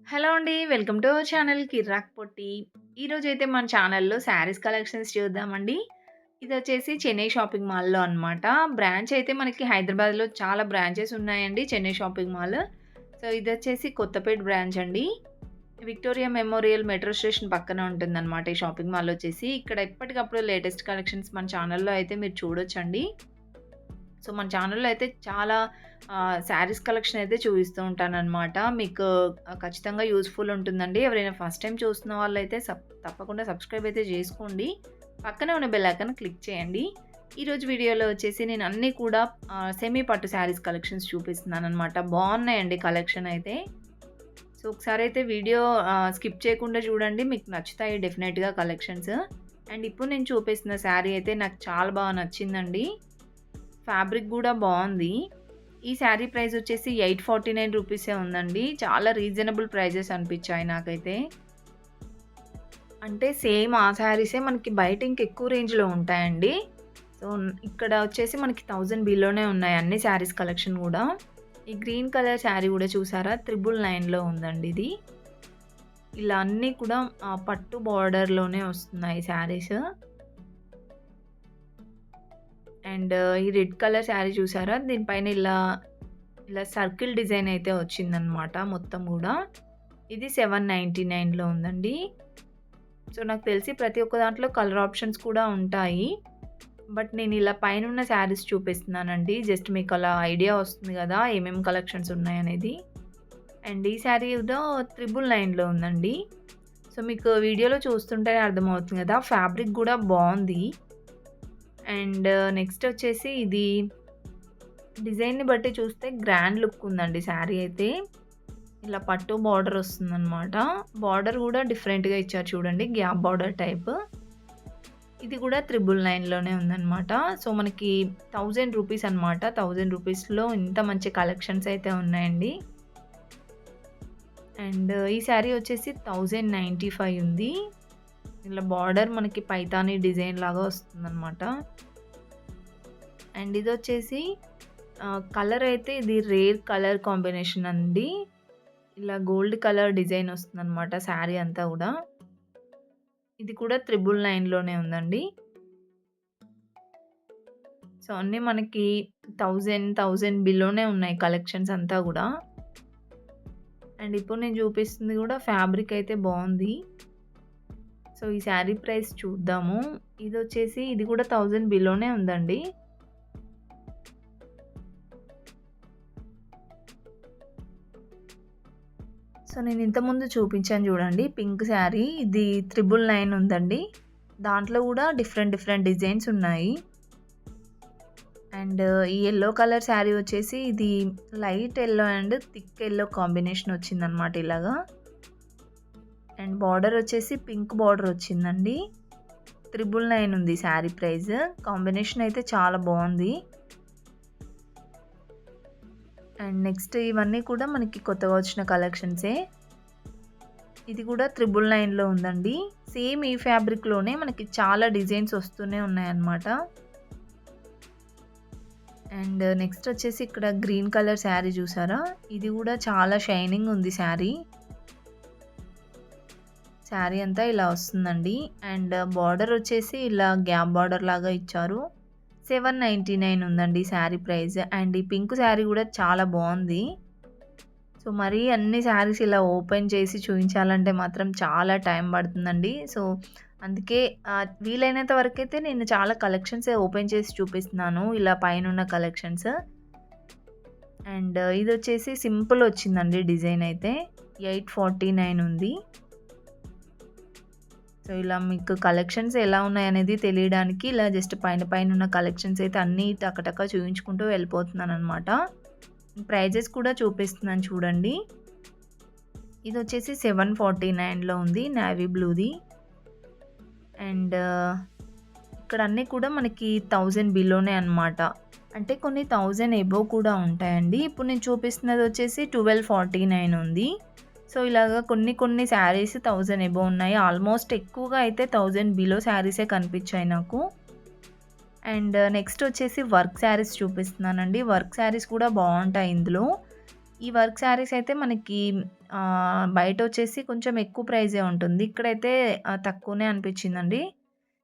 Hello అండి. Welcome to our channel కిర్రాక్ పొట్టి. ఈరోజైతే మన ఛానల్‌లో శారీస్ కలెక్షన్స్ చూద్దామండి. ఇదొచ్చేసి చెన్నై షాపింగ్ మాల్‌లో అనమాట. బ్రాంచ్ అయితే మనకి హైదరాబాద్‌లో చాలా బ్రాంచెస్ ఉన్నాయండి చెన్నై షాపింగ్ మాల్. సో, ఇదొచ్చేసి కొత్తపేట బ్రాంచ్ అండి. విక్టోరియా మెమోరియల్ మెట్రో స్టేషన్ పక్కన ఉంటుందనమాట ఈ షాపింగ్ మాల్ వచ్చేసి. ఇక్కడ ఎప్పటికప్పుడు లేటెస్ట్ కలెక్షన్స్ మన ఛానల్‌లో అయితే మీరు చూడొచ్చండి. సో, మన ఛానల్‌లో అయితే చాలా శారీస్ కలెక్షన్ అయితే చూపిస్తూ ఉంటాననమాట. మీకు ఖచ్చితంగా యూజ్‌ఫుల్ ఉంటుందండి. ఎవరైనా ఫస్ట్ టైమ్ చూస్తున్న వాళ్ళైతే తప్పకుండా సబ్స్క్రైబ్ అయితే జేసుకోండి. పక్కనే ఉన్న బెల్ ఐకాన్ క్లిక్ చేయండి. ఈరోజు వీడియోలో వచ్చేసి నేను అన్నీ కూడా సెమీ పట్టు శారీస్ కలెక్షన్స్ చూపిస్తున్నాననమాట. బావున్నాయండి కలెక్షన్ అయితే. సో, ఒకసారైతే వీడియో స్కిప్ చేయకుండా చూడండి. మీకు నచ్చుతాయి డెఫినెట్‌గా కలెక్షన్స్. అండ్ ఇప్పుడు నేను చూపిస్తున్న శారీ అయితే నాకు చాలా బాగా నచ్చిందండి. ఫ్యాబ్రిక్ గూడా బావుంది. ఈ శారీ ప్రైస్ వచ్చేసి 849 రూపీసే ఉందండి. చాలా రీజనబుల్ ప్రైజెస్ అనిపిచ్చాయి నాకైతే. అంటే సేమ్ ఆ శారీసే మనకి బయట ఇంకెక్కువ రేంజ్‌లో ఉంటాయండి. సో, ఇక్కడ వచ్చేసి మనకి 1000 బిలోనే ఉన్నాయి అన్ని శారీస్ కలెక్షన్ గూడా. ఈ గ్రీన్ కలర్ శారీ గూడా చూసారా? 999లో ఉందండి ఇది. ఇలా అన్నీ కూడా పట్టు బోర్డర్‌లోనే వస్తున్నాయి శారీస్. అండ్ ఈ రెడ్ కలర్ శారీ చూసారా? దీనిపైన ఇలా సర్కిల్ డిజైన్ అయితే వచ్చిందనమాట మొత్తం గూడా. ఇది 799లో ఉందండి. సో, నాకు తెలిసి ప్రతి ఒక్క దాంట్లో కలర్ ఆప్షన్స్ కూడా ఉంటాయి. బట్ నేను ఇలా పైనున్న శారీస్ చూపిస్తున్నానండి. జస్ట్ మీకు అలా ఐడియా వస్తుంది గదా! ఏమేం కలెక్షన్స్ ఉన్నాయనేది. అండ్ ఈ శారీ ఏదో 999లో ఉందండి. సో, మీకు వీడియోలో చూస్తుంటేనే అర్థమవుతుంది గదా! ఫ్యాబ్రిక్ గూడా బావుంది. అండ్ నెక్స్ట్ వచ్చేసి ఇది డిజైన్‌ని బట్టి చూస్తే గ్రాండ్ లుక్ ఉందండి శారీ అయితే. ఇలా పట్టు బార్డర్ వస్తుందనమాట. బార్డర్ గూడా డిఫరెంట్‌గా ఇచ్చారు చూడండి. Gap border type. ఇది కూడా 999లోనే ఉందనమాట. సో, మనకి 1000 రూపీస్ అనమాట. 1000 రూపీస్‌లో ఇంత మంచి కలెక్షన్స్ అయితే ఉన్నాయండి. అండ్ ఈ శారీ వచ్చేసి 1095 ఉంది. ఇలా బార్డర్ మనకి పైతాని డిజైన్ లాగా వస్తుందనమాట. అండ్ ఇదొచ్చేసి కలర్ అయితే ఇది రేర్ కలర్ కాంబినేషన్ అండి. ఇలా గోల్డ్ కలర్ డిజైన్ వస్తుందనమాట శారీ అంతా గూడా. ఇది కూడా 999లోనే ఉందండి. సో, అన్నీ మనకి 1000 బిలోనే ఉన్నాయి కలెక్షన్స్ అంతా గూడా. అండ్ ఇప్పుడు నేను చూపిస్తుంది గూడా ఫ్యాబ్రిక్ అయితే బావుంది. సో, ఈ శారీ ప్రైస్ చూద్దాము. ఇదొచ్చేసి ఇది కూడా 1000 బిలోనే ఉందండి. సో, నేను ఇంతకుముందు చూపించాను చూడండి పింక్ శారీ. ఇది 999 ఉందండి. దాంట్లో కూడా డిఫరెంట్ డిజైన్స్ ఉన్నాయి. అండ్ ఈ యెల్లో కలర్ శారీ వచ్చేసి ఇది light yellow and thick yellow combination వచ్చిందనమాట ఇలాగా. అండ్ బార్డర్ వచ్చేసి పింక్ బార్డర్ వచ్చిందండి. 999 ఉంది శారీ ప్రైస్. కాంబినేషన్ అయితే చాలా బావుంది. అండ్ నెక్స్ట్ ఇవన్నీ కూడా మనకి కొత్తగా వచ్చిన కలెక్షన్సే. ఇది కూడా 999లో ఉందండి. సేమ్ ఈ ఫ్యాబ్రిక్‌లోనే మనకి చాలా డిజైన్స్ వస్తూనే ఉన్నాయన్నమాట. అండ్ నెక్స్ట్ వచ్చేసి ఇక్కడ గ్రీన్ కలర్ శారీ చూసారా? ఇది కూడా చాలా షైనింగ్ ఉంది శారీ. శారీ అంతా ఇలా వస్తుందండి. అండ్ బార్డర్ వచ్చేసి ఇలా గ్యాప్ బార్డర్ లాగా ఇచ్చారు. 799 ఉందండి శారీ ప్రైస్. అండ్ ఈ పింక్ శారీ కూడా చాలా బావుంది. సో, మరీ అన్ని శారీస్ ఇలా ఓపెన్ చేసి చూయించాలంటే మాత్రం చాలా టైం పడుతుందండి. సో, అందుకే వీలైనంత వరకైతే నేను చాలా కలెక్షన్సే ఓపెన్ చేసి చూపిస్తున్నాను. ఇలా పైనున్న కలెక్షన్స్. అండ్ ఇదొచ్చేసి సింపుల్ వచ్చిందండి డిజైన్ అయితే. 849 ఉంది. సో, ఇలా మీకు కలెక్షన్స్ ఎలా ఉన్నాయనేది తెలియడానికి ఇలా జస్ట్ పైనున్న కలెక్షన్స్ అయితే అన్నీ టకటక చూయించుకుంటూ వెళ్ళిపోతున్నాననమాట. ప్రైజెస్ కూడా చూపిస్తున్నాను చూడండి. ఇదొచ్చేసి 749లో ఉంది నేవీ బ్లూది. అండ్ ఇక్కడ అన్నీ కూడా మనకి 1000 బిలోనే అనమాట. అంటే కొన్ని 1000 ఎబోవ్ కూడా ఉంటాయండి. ఇప్పుడు నేను చూపిస్తున్నది వచ్చేసి 1249 ఉంది. సో, ఇలాగా కొన్ని శారీస్ 1000 ఎబోవ్ ఉన్నాయి. ఆల్మోస్ట్ ఎక్కువగా అయితే 1000 బిలో శారీసే కనిపించాయి నాకు. అండ్ నెక్స్ట్ వచ్చేసి వర్క్ శారీస్ చూపిస్తున్నానండి. వర్క్ శారీస్ కూడా బావుంటాయి ఇందులో. ఈ వర్క్ శారీస్ అయితే మనకి బయటొచ్చేసి కొంచెం ఎక్కువ ప్రైజే ఉంటుంది. ఇక్కడైతే తక్కువనే అనిపించిందండి.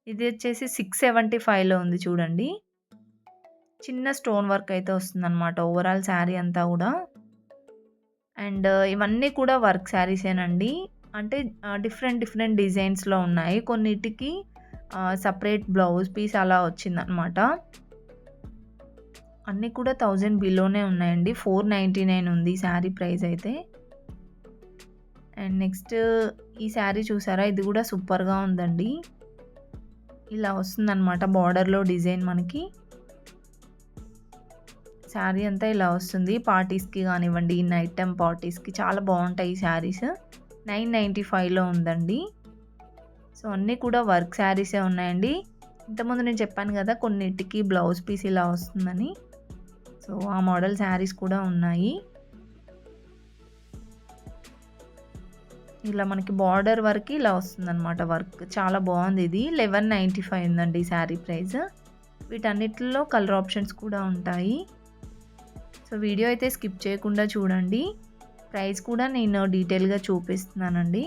ఇది వచ్చేసి 675లో ఉంది చూడండి. చిన్న స్టోన్ వర్క్ అయితే వస్తుందనమాట ఓవరాల్ శారీ అంతా గూడా. అండ్ ఇవన్నీ కూడా వర్క్ శారీసేనండి. అంటే డిఫరెంట్ డిఫరెంట్ డిజైన్స్‌లో ఉన్నాయి. కొన్నిటికి సెపరేట్ బ్లౌజ్ పీస్ అలా వచ్చిందనమాట. అన్నీ కూడా 1000 బిలోనే ఉన్నాయండి. 499 ఉంది ఈ శారీ ప్రైస్ అయితే. అండ్ నెక్స్ట్ ఈ శారీ చూసారా? ఇది కూడా సూపర్‌గా ఉందండి. ఇలా వస్తుందనమాట బార్డర్‌లో డిజైన్ మనకి. శారీ అంతా ఇలా వస్తుంది. పార్టీస్‌కి గానివ్వండి, నైట్ టైమ్ పార్టీస్‌కి చాలా బావుంటాయి ఈ శారీస్. 995లో ఉందండి. సో, అన్నీ కూడా వర్క్ శారీసే ఉన్నాయండి. ఇంతకుముందు నేను చెప్పాను గదా! కొన్నిటికి బ్లౌజ్ పీస్ ఇలా వస్తుందని. సో, ఆ మోడల్ శారీస్ కూడా ఉన్నాయి. ఇలా మనకి బార్డర్ వరకి ఇలా వస్తుందనమాట వర్క్. చాలా బావుంది ఇది. 1195 ఉందండి ఈ శారీ ప్రైస్. వీటన్నిటిలో కలర్ ఆప్షన్స్ కూడా ఉంటాయి. సో, వీడియో అయితే స్కిప్ చేయకుండా చూడండి. ప్రైస్ కూడా నేను డీటెయిల్‌గా చూపిస్తున్నానండి.